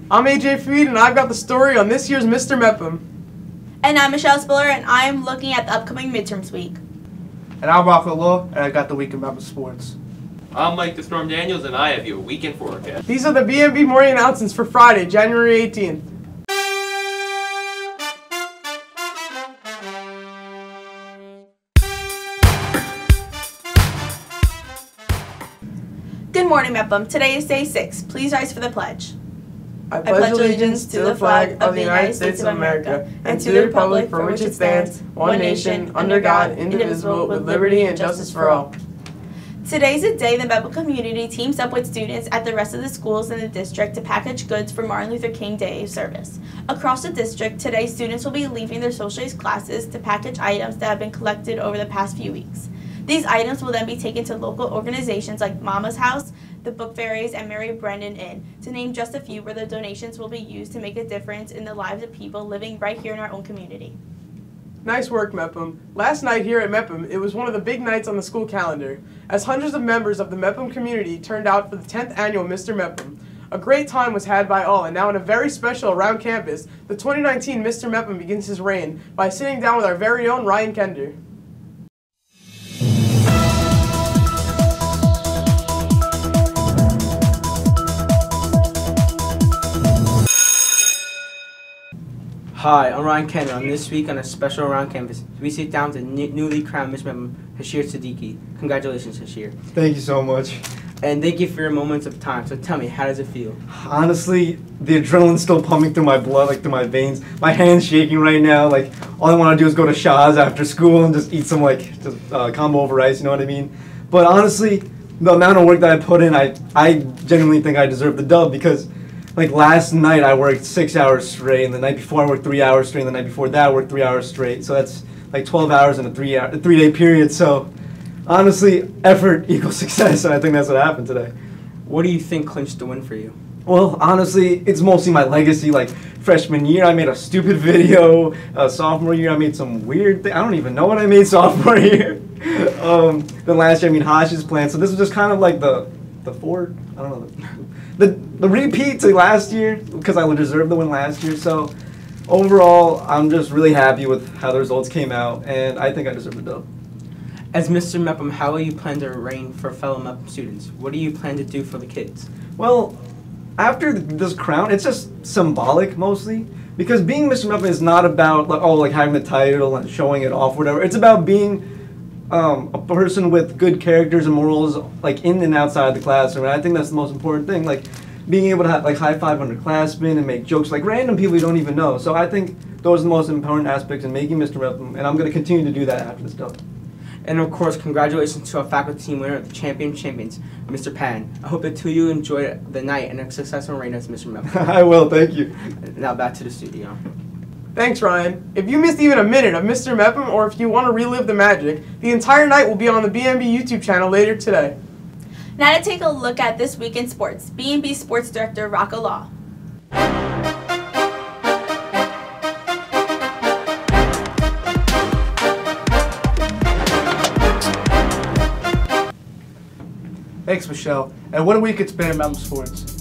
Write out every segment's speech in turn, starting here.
I'm AJ Freed, and I've got the story on this year's Mr. Mepham. And I'm Michele, and I'm looking at the upcoming midterms week. And I'm Rocco Law, and I got the week in Mepham sports. I'm Mike the Storm Daniels, and I have your weekend forecast. These are the BMB morning announcements for Friday, January 18th. Good morning, Mepham. Today is day 6. Please rise for the pledge. I pledge allegiance to the flag of the United States of America and to the republic for which it stands, one nation, under God, indivisible, with liberty and justice for all. Today's a day the Mepham community teams up with students at the rest of the schools in the district to package goods for Martin Luther King Day service. Across the district, today students will be leaving their socialist classes to package items that have been collected over the past few weeks. These items will then be taken to local organizations like Mama's House, the Book Fairies, and Mary Brennan Inn, to name just a few where the donations will be used to make a difference in the lives of people living right here in our own community. Nice work, Mepham. Last night here at Mepham, it was one of the big nights on the school calendar, as hundreds of members of the Mepham community turned out for the 10th annual Mr. Mepham. A great time was had by all, and now in a very special around campus, the 2019 Mr. Mepham begins his reign by sitting down with our very own Ryan Kender. Hi, I'm Ryan Kender. On this week on a special around campus, we sit down with the newly crowned Mr. Mepham, Hashir Siddiqui. Congratulations, Hashir. Thank you so much. And thank you for your moments of time. So tell me, how does it feel? Honestly, the adrenaline's still pumping through my blood, like through my veins. My hand's shaking right now. Like, all I want to do is go to Shaw's after school and just eat some combo over rice, you know what I mean? But honestly, the amount of work that I put in, I genuinely think I deserve the dub because like last night I worked 6 hours straight, and the night before I worked 3 hours straight, and the night before that I worked 3 hours straight. So that's like 12 hours in a 3-day period. So honestly, effort equals success, and I think that's what happened today. What do you think clinched the win for you? Well, honestly, it's mostly my legacy. Like freshman year, I made a stupid video. Sophomore year, I made some weird thing. I don't even know what I made sophomore year. Then last year, I made Hash's plan. So this was just kind of like the repeat to last year because I deserved the win last year. So overall, I'm just really happy with how the results came out, and I think I deserve the dub. As Mr. Mepham, how will you plan to reign for fellow Mepham students? What do you plan to do for the kids? Well, after this crown, it's just symbolic mostly, because being Mr. Mepham is not about like having the title and showing it off, whatever. It's about being a person with good characters and morals, like in and outside the classroom. And I think that's the most important thing, like being able to have like high five underclassmen and make jokes like random people you don't even know. So I think those are the most important aspects in making Mr. Mepham, and I'm going to continue to do that after this dub. And of course, congratulations to our faculty team winner, the champions, Mr. Pan. I hope that two of you enjoy the night and a successful reign as Mr. Mepham. I will, thank you. Now back to the studio. Thanks, Ryan. If you missed even a minute of Mr. Mepham, or if you want to relive the magic, the entire night will be on the BMB YouTube channel later today. Now to take a look at this week in sports, BMB Sports Director Rocco Law. Thanks, Michele. And what a week it's been in Mepham sports.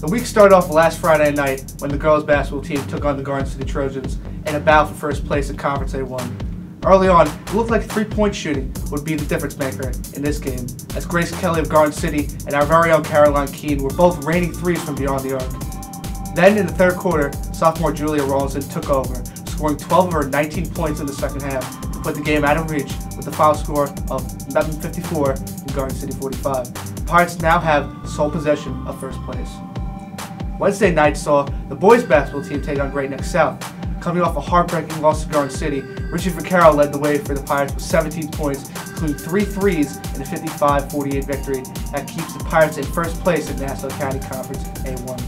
The week started off last Friday night when the girls' basketball team took on the Garden City Trojans in a battle for first place in Conference A1. Early on, it looked like three-point shooting would be the difference maker in this game, as Grace Kelly of Garden City and our very own Caroline Keene were both raining threes from beyond the arc. Then in the third quarter, sophomore Julia Rawlinson took over, scoring 12 of her 19 points in the second half to put the game out of reach with the final score of Mepham 54 and Garden City 45. The Pirates now have sole possession of first place. Wednesday night saw the boys' basketball team take on Great Neck South. Coming off a heartbreaking loss to Garden City, Richie Vaccaro led the way for the Pirates with 17 points, including 3 threes in a 55-48 victory that keeps the Pirates in first place in Nassau County Conference A1.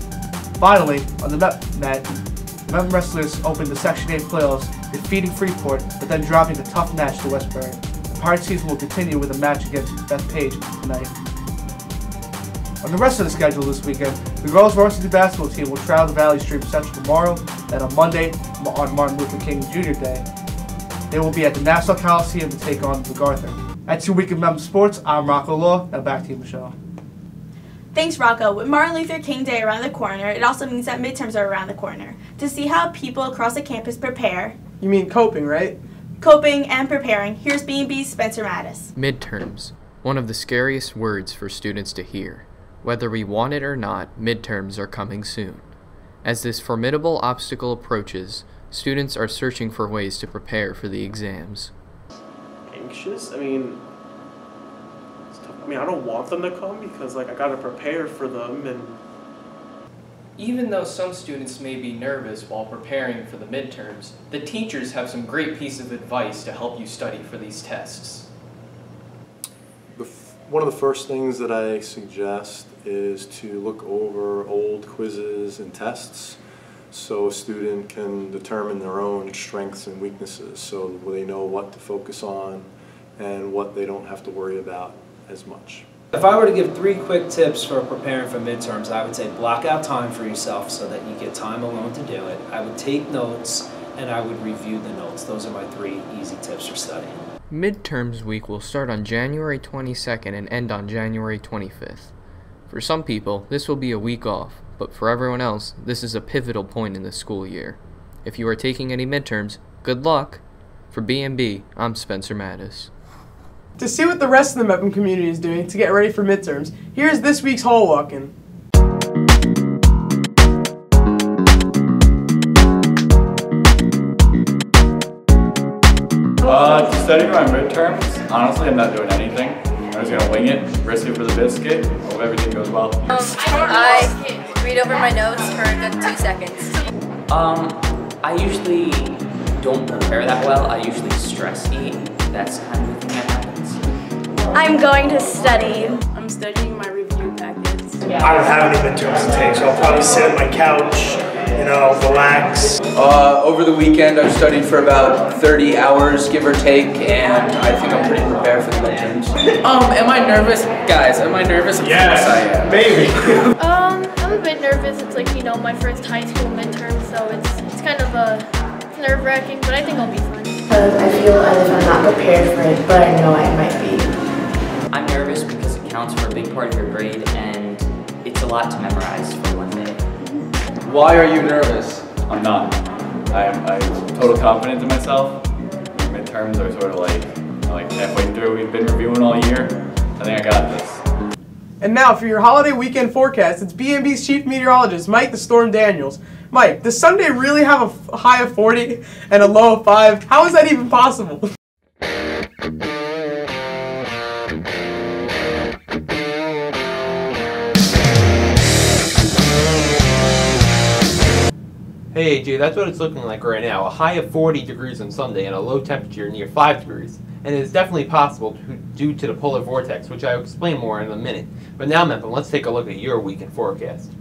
Finally, on the net, the Mepham Wrestlers opened the Section 8 playoffs, defeating Freeport, but then dropping a tough match to Westbury. The Pirates season will continue with a match against Bethpage tonight. On the rest of the schedule this weekend, the girls' varsity basketball team will travel to Valley Stream Central tomorrow, then on Monday, on Martin Luther King Jr. Day, they will be at the Nassau Coliseum to take on MacArthur. That's your week of Mepham sports. I'm Rocco Law. Now back to you, Michele. Thanks, Rocco. With Martin Luther King Day around the corner, it also means that midterms are around the corner. To see how people across the campus prepare, You mean coping, right? coping, and preparing, here's BMB's Spencer Mattis. Midterms, one of the scariest words for students to hear. Whether we want it or not, midterms are coming soon. As this formidable obstacle approaches, students are searching for ways to prepare for the exams. Anxious? I mean, it's tough. I mean, I don't want them to come because, like, I gotta prepare for them, and Even though some students may be nervous while preparing for the midterms, the teachers have some great pieces of advice to help you study for these tests. One of the first things that I suggest is to look over old quizzes and tests so a student can determine their own strengths and weaknesses, so they know what to focus on and what they don't have to worry about as much. If I were to give 3 quick tips for preparing for midterms, I would say block out time for yourself so that you get time alone to do it. I would take notes and I would review the notes. Those are my 3 easy tips for studying. Midterms week will start on January 22nd and end on January 25th. For some people, this will be a week off, but for everyone else, this is a pivotal point in the school year. If you are taking any midterms, good luck! For BMB, I'm Spencer Mattis. To see what the rest of the Mepham community is doing to get ready for midterms, here's this week's Hall Walk-In. To study for my midterms, honestly, I'm not doing anything. I'm just gonna wing it, risk it for the biscuit, hope everything goes well. I read over my notes for a good 2 seconds. I usually don't prepare that well. I usually stress eat. That's kind of the thing that happens. I'm going to study. I'm studying my review packets. I don't have any midterms to take, so I'll probably sit on my couch, you know, relax. Over the weekend, I've studied for about 30 hours, give or take, and I think I'm pretty prepared for the midterms. Am I nervous? Guys, am I nervous? Of course I am. Maybe. I'm a bit nervous. It's like, you know, my first high school midterm, so it's kind of nerve-wracking, but I think I'll be fine. I feel as if I'm not prepared for it, but I know I might be. I'm nervous because it counts for a big part of your grade, and it's a lot to memorize for one day. Why are you nervous? I'm not. I have total confidence in myself. Midterms are sort of like halfway through. We've been reviewing all year. I think I got this. And now for your holiday weekend forecast, it's BMB's chief meteorologist, Mike the Storm Daniels. Mike, does Sunday really have a high of 40 and a low of 5? How is that even possible? Hey AJ, that's what it's looking like right now. A high of 40 degrees on Sunday and a low temperature near 5 degrees. And it is definitely possible due to the polar vortex, which I will explain more in a minute. But now, Mepham, let's take a look at your weekend forecast.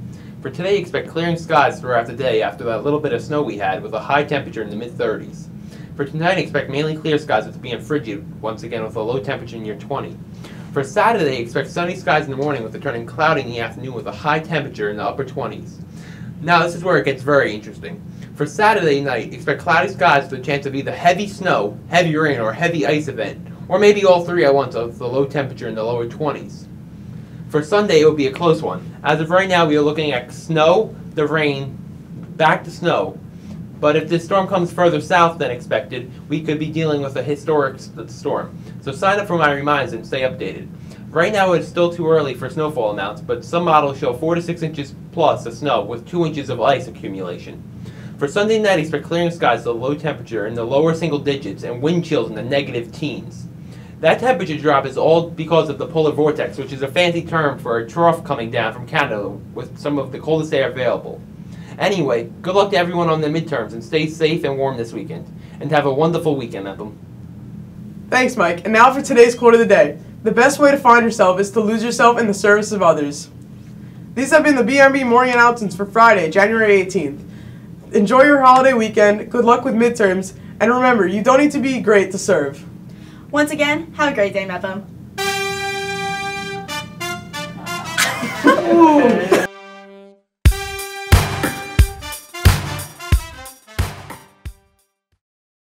For today, expect clearing skies throughout the day after that little bit of snow we had with a high temperature in the mid-30s. For tonight, expect mainly clear skies with being frigid once again with a low temperature near 20. For Saturday, expect sunny skies in the morning with it turning cloudy in the afternoon with a high temperature in the upper 20s. Now this is where it gets very interesting. For Saturday night, expect cloudy skies with a chance of either heavy snow, heavy rain, or heavy ice event, or maybe all 3 at once with the low temperature in the lower 20s. For Sunday, it will be a close one. As of right now, we are looking at snow, the rain, back to snow. But if this storm comes further south than expected, we could be dealing with a historic storm. So sign up for my reminders and stay updated. Right now, it's still too early for snowfall amounts, but some models show 4 to 6 inches plus of snow with 2 inches of ice accumulation. For Sunday night, expect clearing skies with a low temperature in the lower single digits and wind chills in the negative teens. That temperature drop is all because of the polar vortex, which is a fancy term for a trough coming down from Canada with some of the coldest air available. Anyway, good luck to everyone on the midterms and stay safe and warm this weekend. And have a wonderful weekend, Mepham. Thanks, Mike. And now for today's quote of the day. The best way to find yourself is to lose yourself in the service of others. These have been the BMB morning announcements for Friday, January 18th. Enjoy your holiday weekend, good luck with midterms, and remember, you don't need to be great to serve. Once again, have a great day, Mepham.